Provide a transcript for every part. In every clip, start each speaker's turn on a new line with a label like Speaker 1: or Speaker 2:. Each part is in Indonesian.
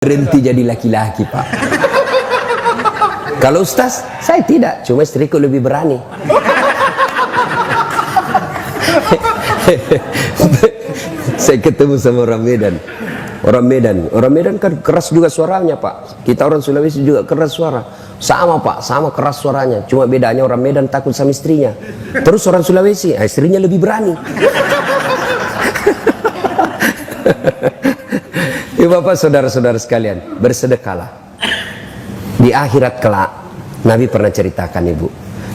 Speaker 1: berhenti jadi laki-laki, Pak. Kalau Ustaz, saya tidak, cuma istriku lebih berani. Saya ketemu sama orang Medan. Orang Medan kan keras juga suaranya, Pak. Kita orang Sulawesi juga keras suara. Sama, Pak, sama keras suaranya. Cuma bedanya orang Medan takut sama istrinya. Terus orang Sulawesi, istrinya lebih berani. Ya Bapak, saudara-saudara sekalian, bersedekahlah. Di akhirat kelak, Nabi pernah ceritakan, Ibu,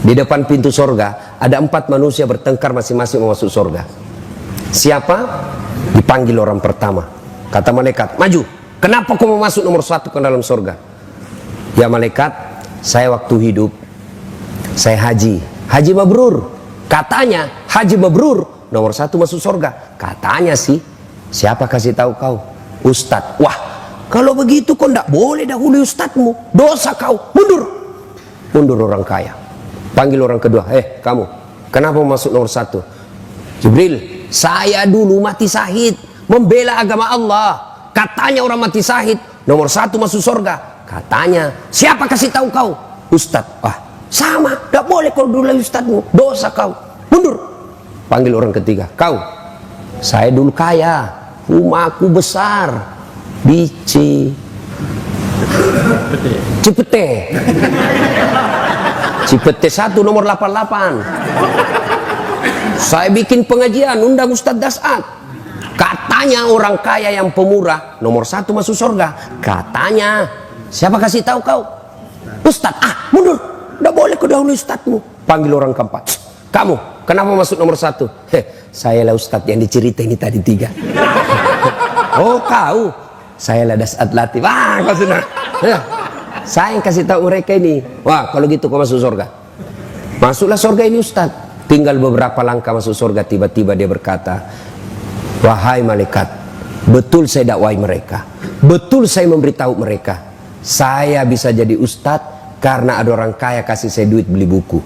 Speaker 1: di depan pintu sorga ada 4 manusia bertengkar masing-masing mau masuk sorga. Siapa? Dipanggil orang pertama. Kata malaikat, maju. Kenapa kau mau masuk nomor 1 ke dalam sorga? Ya malaikat, saya waktu hidup saya haji mabrur. Katanya haji mabrur nomor 1 masuk sorga. Katanya sih. Siapa kasih tahu kau? Ustadz. Wah, kalau begitu kau tidak boleh dahului ustadzmu. Dosa kau. Mundur orang kaya. Panggil orang kedua. Kamu, kenapa masuk nomor 1? Jibril, saya dulu mati syahid membela agama Allah. Katanya orang mati syahid nomor 1 masuk surga. Katanya, siapa kasih tahu kau? Ustadz. Wah, sama, tidak boleh kau dulu ustadzmu. Dosa kau. Mundur. Panggil orang ketiga. Kau, saya dulu kaya, rumahku besar di Cipete 1 nomor 88. Saya bikin pengajian, undang Ustadz Dasat. Katanya orang kaya yang pemurah nomor 1 masuk surga. Katanya, siapa kasih tahu kau? Ustadz. Mundur, tidak boleh kau dahulu ustadzmu. Panggil orang keempat. Kamu, kenapa masuk nomor 1? Saya lah ustadz yang dicerita ini tadi 3. Oh kau, saya lah Dasat Latif. Kau sudah. Saya yang kasih tahu mereka ini. Wah, kalau gitu kau masuk surga. Masuklah surga ini ustadz. Tinggal beberapa langkah masuk surga, tiba-tiba dia berkata, wahai malaikat, betul saya dakwai mereka, betul saya memberitahu mereka, saya bisa jadi ustadz karena ada orang kaya kasih saya duit beli buku.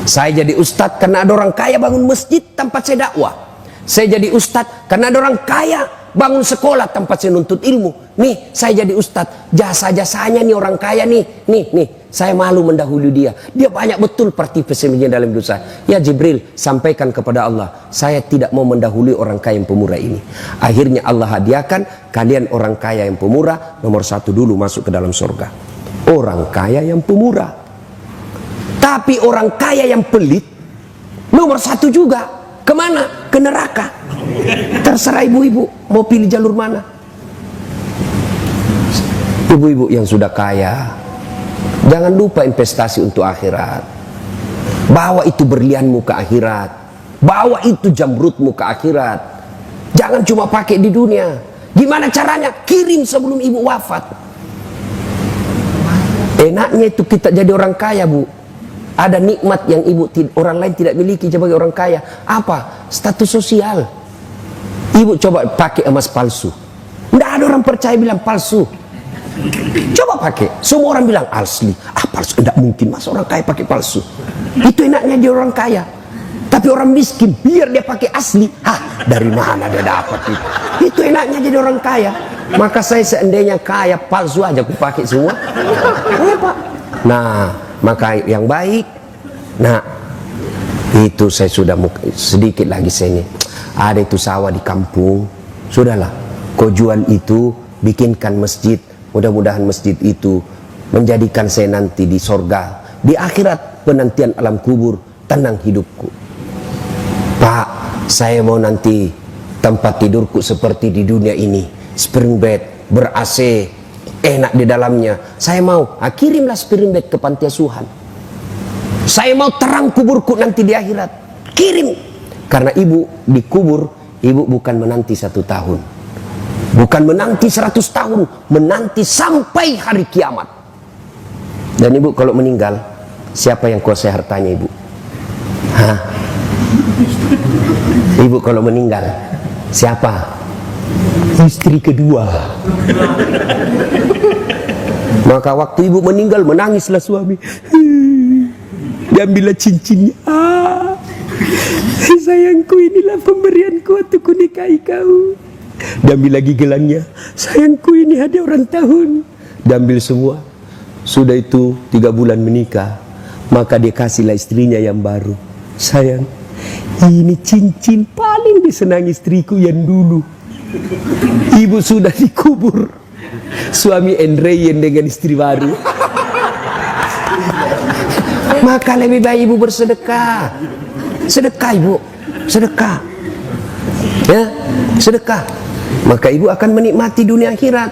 Speaker 1: Saya jadi ustadz karena ada orang kaya bangun masjid tempat saya dakwah. Saya jadi ustadz karena ada orang kaya bangun sekolah tempat saya nuntut ilmu. Nih, saya jadi ustadz, jasa-jasanya nih orang kaya nih. Saya malu mendahului dia. Dia banyak betul partisipasinya dalam dosa. Ya Jibril, sampaikan kepada Allah, saya tidak mau mendahului orang kaya yang pemurah ini. Akhirnya Allah hadiahkan kalian orang kaya yang pemurah nomor 1 dulu masuk ke dalam surga. Orang kaya yang pemurah. Tapi orang kaya yang pelit nomor 1 juga. Kemana? Ke neraka. Terserah ibu-ibu mau pilih jalur mana. Ibu-ibu yang sudah kaya, jangan lupa investasi untuk akhirat. Bawa itu berlianmu ke akhirat. Bawa itu jamrutmu ke akhirat. Jangan cuma pakai di dunia. Gimana caranya? Kirim sebelum ibu wafat. Enaknya itu kita jadi orang kaya, Bu. Ada nikmat yang orang lain tidak miliki sebagai orang kaya. Apa? Status sosial. Ibu coba pakai emas palsu. Tidak ada orang percaya bilang palsu. Coba pakai. Semua orang bilang asli. Palsu. Tidak mungkin mas orang kaya pakai palsu. Itu enaknya dia orang kaya. Tapi orang miskin biar dia pakai asli. Dari mana dia dapat itu? Itu enaknya jadi orang kaya. Maka saya seandainya kaya palsu aja aku pakai semua. Pak. Nah, maka yang baik. Nah, itu saya sudah sedikit lagi saya ini. Ada itu sawah di kampung. Sudahlah, kau jual itu, bikinkan masjid. Mudah-mudahan masjid itu menjadikan saya nanti di sorga, di akhirat penantian alam kubur, tenang hidupku. Pak, saya mau nanti tempat tidurku seperti di dunia ini, spring bed, ber-AC, enak di dalamnya. Saya mau, kirimlah spring bed ke panti asuhan. Saya mau terang kuburku nanti di akhirat. Kirim. Karena ibu dikubur, ibu bukan menanti 1 tahun. Bukan menanti 100 tahun. Menanti sampai hari kiamat. Dan ibu kalau meninggal, siapa yang kuasai hartanya ibu? Ibu kalau meninggal, siapa? Istri kedua. Maka waktu ibu meninggal, menangislah suami. Diambillah cincinnya. Sayangku, inilah pemberianku untuk kunikahi kau. Diambil lagi gelangnya. Sayangku, ini hadiah ulang tahun. Diambil semua. Sudah itu 3 bulan menikah. Maka dia kasihlah istrinya yang baru. Sayang, ini cincin paling disenangi istriku yang dulu. Ibu sudah dikubur. Suami Andreyen dengan istri baru. Maka lebih baik ibu bersedekah. Sedekah ibu, sedekah. Ya, sedekah. Maka ibu akan menikmati dunia akhirat.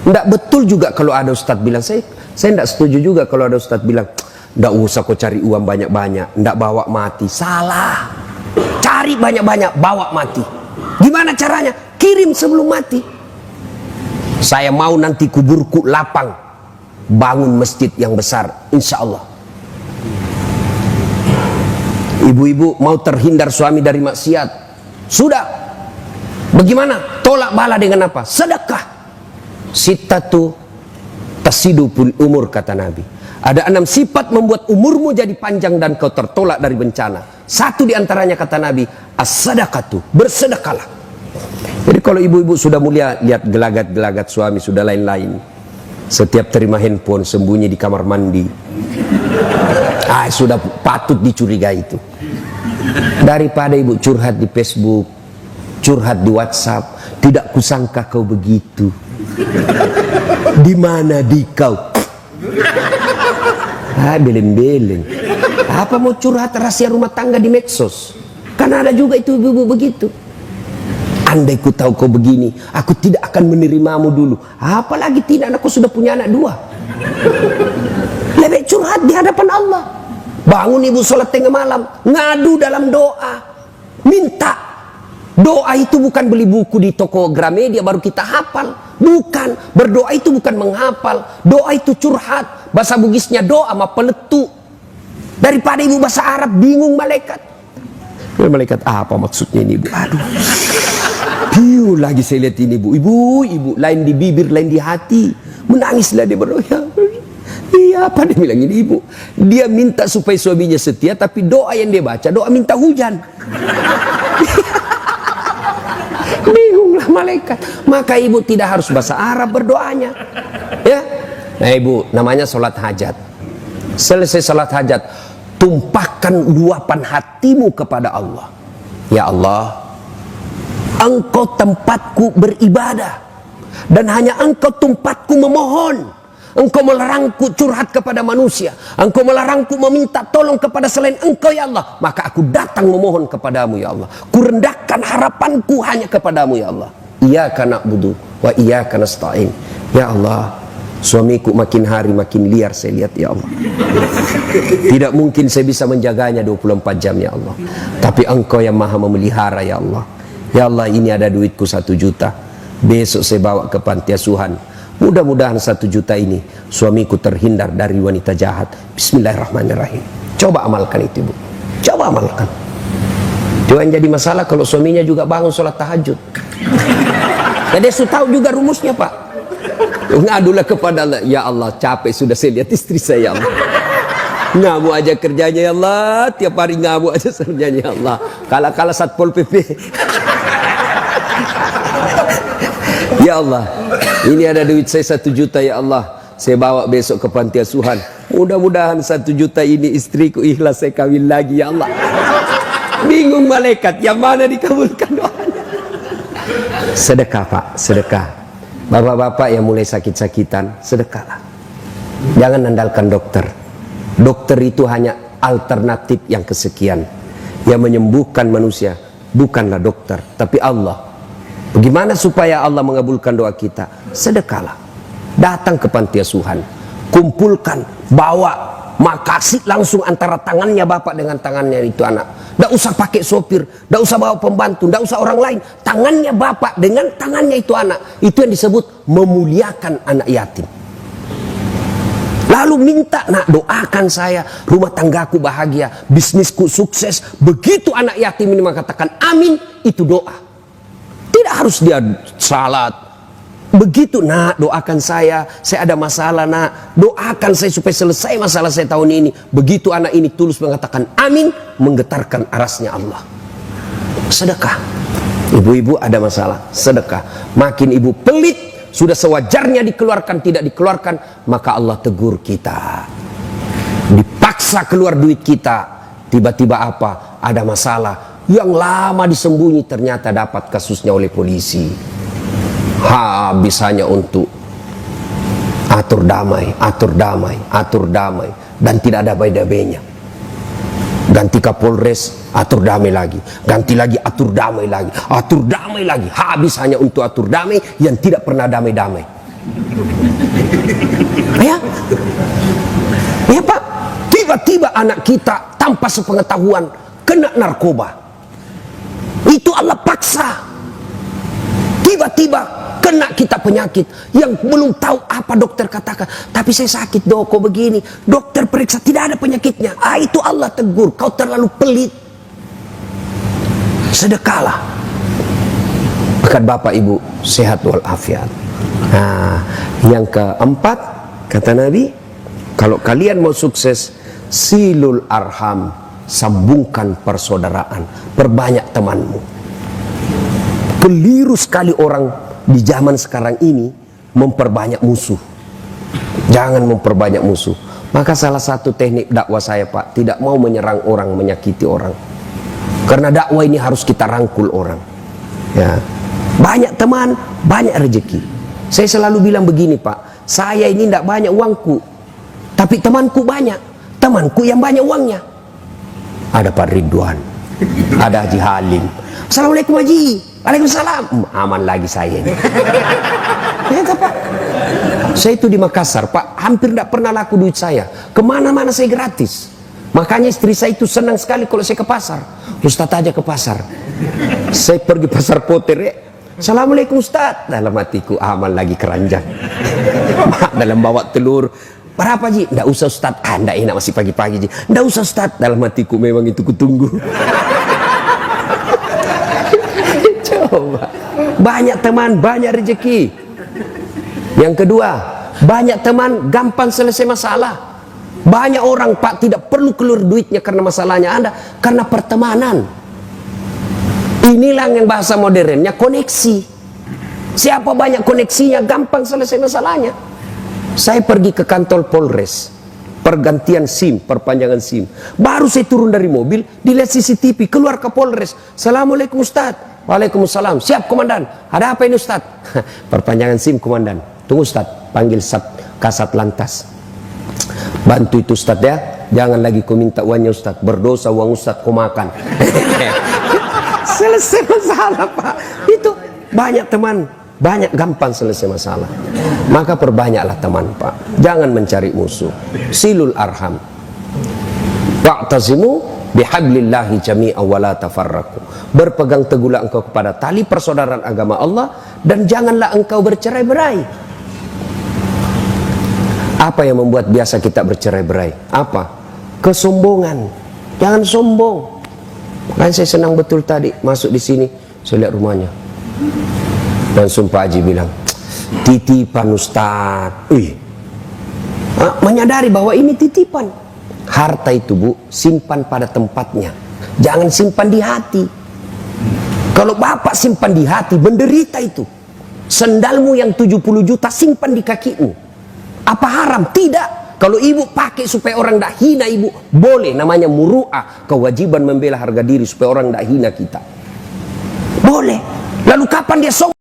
Speaker 1: Tidak betul juga kalau ada ustadz bilang, saya tidak setuju juga kalau ada ustadz bilang, tidak usah kau cari uang banyak-banyak, tidak bawa mati. Salah. Cari banyak-banyak, bawa mati. Gimana caranya? Kirim sebelum mati. Saya mau nanti kuburku lapang, bangun masjid yang besar, insya Allah. Ibu-ibu mau terhindar suami dari maksiat, sudah. Bagaimana? Tolak bala dengan apa? Sedekah. Sittatu tasidupul umur, kata Nabi. Ada 6 sifat membuat umurmu jadi panjang dan kau tertolak dari bencana. Satu diantaranya, kata Nabi, as-sadaqatu, bersedekahlah. Jadi kalau ibu-ibu sudah mulia, lihat gelagat-gelagat suami sudah lain-lain. Setiap terima handphone sembunyi di kamar mandi. Sudah patut dicurigai itu. Daripada ibu curhat di Facebook, curhat di WhatsApp, tidak kusangka kau begitu. Di mana di kau? Beleng-beleng. Apa mau curhat rahasia rumah tangga di medsos? Karena ada juga itu ibu-ibu begitu. Andai ku tahu kau begini, aku tidak akan menerimamu dulu. Apalagi tidak, aku sudah punya anak 2. Lebih curhat di hadapan Allah. Bangun ibu sholat tengah malam, ngadu dalam doa, minta. Doa itu bukan beli buku di toko Gramedia baru kita hafal. Bukan, berdoa itu bukan menghafal. Doa itu curhat. Bahasa Bugisnya doa sama peletu. Daripada ibu bahasa Arab bingung malaikat. Malaikat apa maksudnya ini ibu? Aduh. Piu lagi saya lihat ini ibu. Ibu lain di bibir, lain di hati. Menangislah dia berdoa. Iya, apa dia bilang ini ibu? Dia minta supaya suaminya setia, tapi doa yang dia baca doa minta hujan. Bingunglah malaikat. Maka ibu tidak harus bahasa Arab berdoanya. Ya. Nah ibu, namanya sholat hajat. Selesai sholat hajat, tumpahkan luapan hatimu kepada Allah. Ya Allah, Engkau tempatku beribadah, dan hanya Engkau tempatku memohon. Engkau melarangku curhat kepada manusia. Engkau melarangku meminta tolong kepada selain Engkau, ya Allah. Maka aku datang memohon kepadamu, ya Allah. Kurendahkan harapanku hanya kepadamu, ya Allah. Iyyaka na'budu wa iyyaka nasta'in. Ya Allah, suamiku makin hari makin liar saya lihat, ya Allah. Tidak mungkin saya bisa menjaganya 24 jam, ya Allah. Tapi Engkau yang maha memelihara, ya Allah. Ya Allah, ini ada duitku 1 juta. Besok saya bawa ke panti asuhan. Mudah-mudahan 1 juta ini suamiku terhindar dari wanita jahat. Bismillahirrahmanirrahim. Coba amalkan itu ibu. Coba amalkan. Jangan jadi masalah kalau suaminya juga bangun sholat tahajud. Jadi sudah tahu juga rumusnya pak. Ngadulah kepada Allah. Ya Allah, capek sudah saya lihat istri saya, ya Allah. Ngamu aja kerjanya, ya Allah. Tiap hari ngamu aja kerjanya, ya Allah. Kala-kala Satpol PP. Ya Allah, ini ada duit saya 1 juta, ya Allah. Saya bawa besok ke panti asuhan. Mudah-mudahan 1 juta ini istriku ikhlas saya kawin lagi, ya Allah. Bingung malaikat, yang mana dikabulkan doanya? Sedekah pak, sedekah. Bapak-bapak yang mulai sakit-sakitan, sedekahlah. Jangan andalkan dokter. Dokter itu hanya alternatif yang kesekian. Yang menyembuhkan manusia bukanlah dokter, tapi Allah. Bagaimana supaya Allah mengabulkan doa kita? Sedekahlah. Datang ke panti asuhan, kumpulkan, bawa, makasih langsung antara tangannya bapak dengan tangannya itu anak. Tidak usah pakai sopir, tidak usah bawa pembantu, tidak usah orang lain. Tangannya bapak dengan tangannya itu anak. Itu yang disebut memuliakan anak yatim. Lalu minta, nak doakan saya, rumah tanggaku bahagia, bisnisku sukses. Begitu anak yatim ini mengatakan amin, itu doa. Tidak harus dia salat. Begitu, nak doakan saya ada masalah, nak doakan saya supaya selesai masalah saya tahun ini. Begitu anak ini tulus mengatakan amin, menggetarkan arasnya Allah. Sedekah. Ibu-ibu ada masalah, sedekah. Makin ibu pelit, sudah sewajarnya dikeluarkan, tidak dikeluarkan, maka Allah tegur kita. Dipaksa keluar duit kita, tiba-tiba apa? Ada masalah yang lama disembunyi, ternyata dapat kasusnya oleh polisi. Habis hanya untuk atur damai, atur damai, atur damai, dan tidak ada damai-damainya. Ganti Kapolres, atur damai lagi, ganti lagi, atur damai lagi, atur damai lagi, habis hanya untuk atur damai yang tidak pernah damai-damai. Ya, ya Pak, tiba-tiba anak kita tanpa sepengetahuan kena narkoba. Itu Allah paksa. Tiba-tiba kena kita penyakit yang belum tahu apa dokter katakan, tapi saya sakit dok, kok begini, dokter periksa tidak ada penyakitnya. Itu Allah tegur, kau terlalu pelit. Sedekahlah akan bapak ibu sehat walafiat. Nah, yang keempat kata Nabi, kalau kalian mau sukses, silul arham, sambungkan persaudaraan, perbanyak temanmu. Keliru sekali orang di zaman sekarang ini memperbanyak musuh. Jangan memperbanyak musuh. Maka salah satu teknik dakwah saya Pak, tidak mau menyerang orang, menyakiti orang. Karena dakwah ini harus kita rangkul orang. Ya. Banyak teman, banyak rezeki. Saya selalu bilang begini Pak, saya ini tidak banyak uangku, tapi temanku banyak. Temanku yang banyak uangnya. Ada Pak Ridwan, ada Haji Halim. Assalamualaikum Haji. Waalaikumsalam. Aman lagi saya ini. Ya Pak, saya itu di Makassar Pak, hampir tidak pernah laku duit saya. Kemana-mana saya gratis. Makanya istri saya itu senang sekali kalau saya ke pasar. Ustaz aja ke pasar. Saya pergi pasar Poter ya. Assalamualaikum Ustaz. Dalam hatiku aman lagi keranjang. Dalam bawa telur, berapa Ji? Nggak usah Ustaz. Nggak enak masih pagi-pagi Ji. Nggak usah Ustaz. Dalam hatiku memang itu kutunggu. Coba. Banyak teman, banyak rezeki. Yang kedua, banyak teman, gampang selesai masalah. Banyak orang Pak tidak perlu keluar duitnya karena masalahnya Anda, karena pertemanan. Inilah yang bahasa modernnya koneksi. Siapa banyak koneksinya, gampang selesai masalahnya. Saya pergi ke kantor Polres, pergantian SIM, perpanjangan SIM. Baru saya turun dari mobil, dilihat CCTV, keluar ke Polres. Assalamualaikum Ustaz. Waalaikumsalam. Siap komandan. Ada apa ini Ustaz? Perpanjangan SIM komandan. Tunggu Ustaz, panggil Kasat Lantas. Bantu itu Ustaz ya. Jangan lagi kau minta uangnya Ustaz. Berdosa uang Ustaz kau makan. Selesai masalah Pak. Itu banyak teman, banyak gampang selesai masalah. Maka perbanyaklah teman Pak. Jangan mencari musuh. Silul arham. Wa'tasimu bihablillahi jami'an wa la tafarraqu. Berpegang teguhlah engkau kepada tali persaudaraan agama Allah dan janganlah engkau bercerai-berai. Apa yang membuat biasa kita bercerai-berai? Apa? Kesombongan. Jangan sombong. Makanya saya senang betul tadi masuk di sini, saya lihat rumahnya. Langsung Pak Haji bilang, titipan Ustaz. Menyadari bahwa ini titipan. Harta itu Bu, simpan pada tempatnya. Jangan simpan di hati. Kalau Bapak simpan di hati, menderita itu. Sendalmu yang 70 juta simpan di kakimu. Apa haram? Tidak. Kalau ibu pakai supaya orang tidak hina ibu, boleh. Namanya muru'ah. Kewajiban membela harga diri supaya orang tidak hina kita. Boleh. Lalu kapan dia sombong?